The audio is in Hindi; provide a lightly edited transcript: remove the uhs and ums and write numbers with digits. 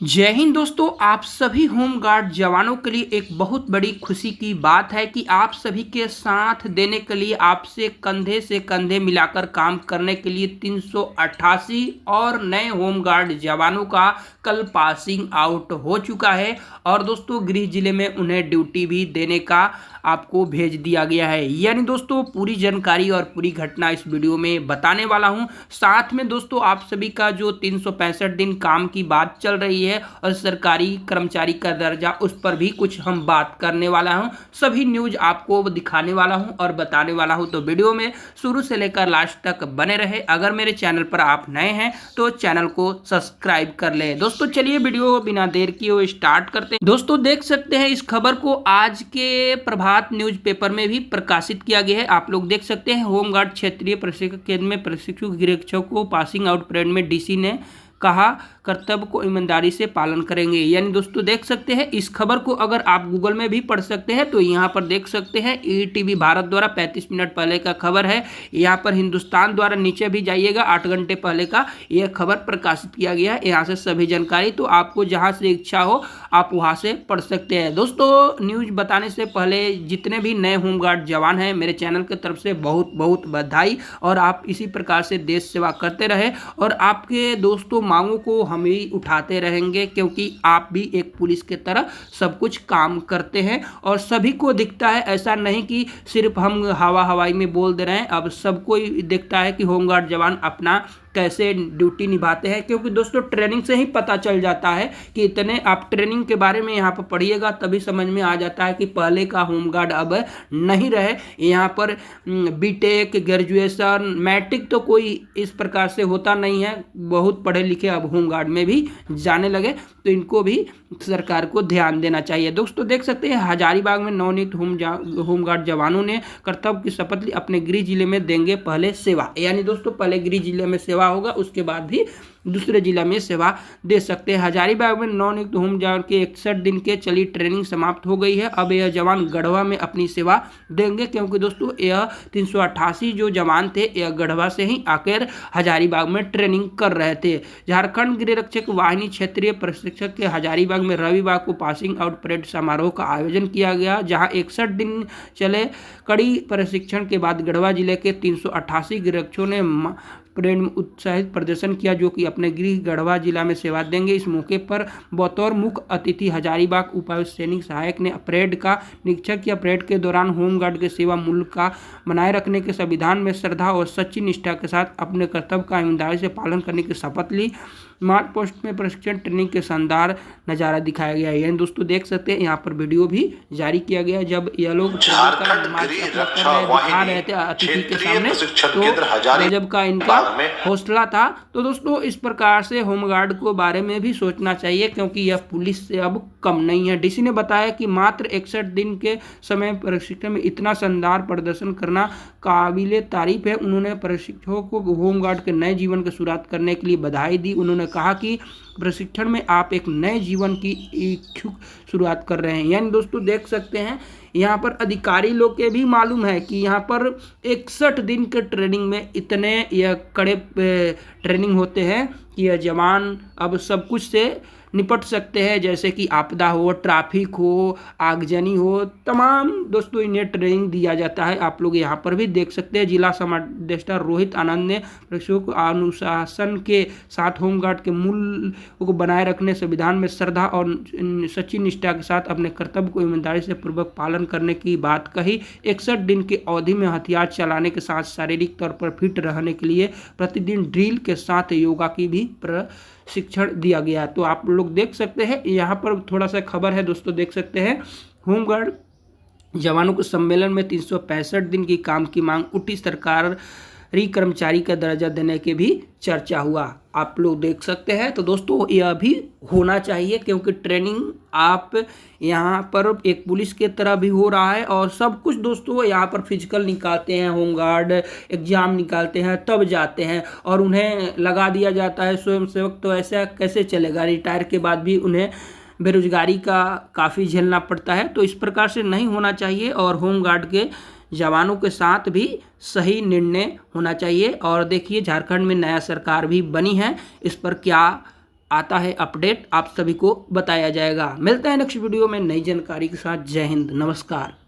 जय हिंद दोस्तों। आप सभी होमगार्ड जवानों के लिए एक बहुत बड़ी खुशी की बात है कि आप सभी के साथ देने के लिए आपसे कंधे से कंधे मिलाकर काम करने के लिए 388 और नए होमगार्ड जवानों का कल पासिंग आउट हो चुका है और दोस्तों गृह जिले में उन्हें ड्यूटी भी देने का आपको भेज दिया गया है। यानी दोस्तों पूरी जानकारी और पूरी घटना इस वीडियो में बताने वाला हूं। साथ में दोस्तों आप सभी का जो 365 दिन काम की बात चल रही है और सरकारी कर्मचारी का दर्जा, उस पर भी कुछ हम बात करने वाला हूं। सभी न्यूज आपको दिखाने वाला हूं और बताने वाला हूं, तो वीडियो में शुरू से लेकर लास्ट तक बने रहे। अगर मेरे चैनल पर आप नए हैं तो चैनल को सब्सक्राइब कर ले। दोस्तों चलिए वीडियो बिना देर किए स्टार्ट करते हैं। दोस्तों देख सकते हैं इस खबर को आज के प्रभात न्यूज़पेपर में भी प्रकाशित किया गया है। आप लोग देख सकते हैं होमगार्ड क्षेत्रीय प्रशिक्षण केंद्र में प्रशिक्षु गिरक्षकों को पासिंग आउट परेड में डीसी ने कहा कर्तव्य को ईमानदारी से पालन करेंगे। यानी दोस्तों देख सकते हैं इस खबर को अगर आप गूगल में भी पढ़ सकते हैं तो यहाँ पर देख सकते हैं ईटीवी भारत द्वारा 35 मिनट पहले का खबर है। यहाँ पर हिंदुस्तान द्वारा नीचे भी जाइएगा 8 घंटे पहले का यह खबर प्रकाशित किया गया है। यहाँ से सभी जानकारी, तो आपको जहाँ से इच्छा हो आप वहाँ से पढ़ सकते हैं। दोस्तों न्यूज बताने से पहले जितने भी नए होमगार्ड जवान हैं मेरे चैनल की तरफ से बहुत बहुत बधाई, और आप इसी प्रकार से देश सेवा करते रहे और आपके दोस्तों मांगों को हम ही उठाते रहेंगे, क्योंकि आप भी एक पुलिस के तरह सब कुछ काम करते हैं और सभी को दिखता है। ऐसा नहीं कि सिर्फ हम हवाई में बोल दे रहे हैं, अब सबको ही दिखता है कि होमगार्ड जवान अपना कैसे ड्यूटी निभाते हैं, क्योंकि दोस्तों ट्रेनिंग से ही पता चल जाता है कि इतने आप ट्रेनिंग के बारे में यहाँ पर पढ़िएगा तभी समझ में आ जाता है कि पहले का होमगार्ड अब नहीं रहे। यहाँ पर बीटेक, ग्रेजुएशन, मैट्रिक तो कोई इस प्रकार से होता नहीं है। बहुत पढ़े लिखे अब होमगार्ड में भी जाने लगे, तो इनको भी सरकार को ध्यान देना चाहिए। दोस्तों देख सकते हैं हजारीबाग में नवनियुक्त होमगार्ड जवानों ने कर्तव्य की शपथ ली, अपने गृह जिले में देंगे पहले सेवा। यानी दोस्तों पहले गृह जिले में सेवा होगा, उसके बाद भी दूसरे जिला में सेवा दे सकते हैं। हजारीबाग में नवनियुक्त होम जवान के 61 दिन के चली ट्रेनिंग समाप्त हो गई है। अब यह जवान गढ़वा में अपनी सेवा देंगे, क्योंकि दोस्तों यह 388 जो जवान थे यह गढ़वा से ही आकर हजारीबाग में ट्रेनिंग कर रहे थे। झारखंड गृह रक्षक वाहिनी क्षेत्रीय प्रशिक्षक के हजारीबाग में रविवार को पासिंग आउट परेड समारोह का आयोजन किया गया, जहां 61 दिन चले कड़ी प्रशिक्षण के बाद गढ़वा जिले के 388 गृहरक्षकों ने परेड में उत्साहित प्रदर्शन किया, जो कि अपने गृह गढ़वा जिला में सेवा देंगे। इस मौके पर बतौर मुख्य अतिथि हजारीबाग उपायुक्त सैनिक सहायक ने परेड का निरीक्षण किया। परेड के दौरान होमगार्ड के सेवा मूल्य का बनाए रखने के संविधान में श्रद्धा और सच्ची निष्ठा के साथ अपने कर्तव्य का ईमानदारी से पालन करने की शपथ ली। मार्च पोस्ट में प्रशिक्षण ट्रेनिंग के शानदार नज़ारा दिखाया गया है। यानी दोस्तों देख सकते हैं यहाँ पर वीडियो भी जारी किया गया जब यह लोग दिखा रहे थे अतिथि के सामने, तो गजब का इनका हौसला था। तो दोस्तों इस प्रकार से होमगार्ड को बारे में भी सोचना चाहिए, क्योंकि यह पुलिस से अब कम नहीं है। डीसी ने बताया कि मात्र 61 दिन के समय प्रशिक्षण में इतना शानदार प्रदर्शन करना काबिले तारीफ है। उन्होंने प्रशिक्षकों को होमगार्ड के नए जीवन की शुरुआत करने के लिए बधाई दी। उन्होंने कहा कि प्रशिक्षण में आप एक नए जीवन की इच्छुक शुरुआत कर रहे हैं। यानी दोस्तों देख सकते हैं यहाँ पर अधिकारी लोग के भी मालूम है कि यहाँ पर 61 दिन के ट्रेनिंग में इतने यह कड़े ट्रेनिंग होते हैं कि यह जवान अब सब कुछ से निपट सकते हैं, जैसे कि आपदा हो, ट्रैफिक हो, आगजनी हो, तमाम दोस्तों इन्हें ट्रेनिंग दिया जाता है। आप लोग यहाँ पर भी देख सकते हैं। जिला समादेष्टा रोहित आनंद ने प्रशिक्षकों को अनुशासन के साथ होमगार्ड के मूल्य को बनाए रखने, संविधान में श्रद्धा और सच्ची निष्ठा के साथ अपने कर्तव्य को ईमानदारी से पूर्वक पालन करने की बात कही। 61 दिन की अवधि में हथियार चलाने के साथ शारीरिक तौर पर फिट रहने के लिए प्रतिदिन ड्रिल के साथ योगा की भी प्रशिक्षण दिया गया। तो आप लोग देख सकते हैं यहाँ पर थोड़ा सा खबर है दोस्तों, देख सकते हैं होमगार्ड जवानों के सम्मेलन में 365 दिन की काम की मांग उठी, सरकारी कर्मचारी का दर्जा देने के भी चर्चा हुआ। आप लोग देख सकते हैं। तो दोस्तों यह भी होना चाहिए, क्योंकि ट्रेनिंग आप यहाँ पर एक पुलिस के तरह भी हो रहा है और सब कुछ दोस्तों यहाँ पर फिजिकल निकालते हैं, होमगार्ड एग्जाम निकालते हैं तब जाते हैं और उन्हें लगा दिया जाता है स्वयंसेवक। तो ऐसा कैसे चलेगा? रिटायर के बाद भी उन्हें बेरोजगारी का काफ़ी झेलना पड़ता है। तो इस प्रकार से नहीं होना चाहिए और होमगार्ड के जवानों के साथ भी सही निर्णय होना चाहिए। और देखिए झारखंड में नया सरकार भी बनी है, इस पर क्या आता है अपडेट आप सभी को बताया जाएगा। मिलते हैं नेक्स्ट वीडियो में नई जानकारी के साथ। जय हिंद, नमस्कार।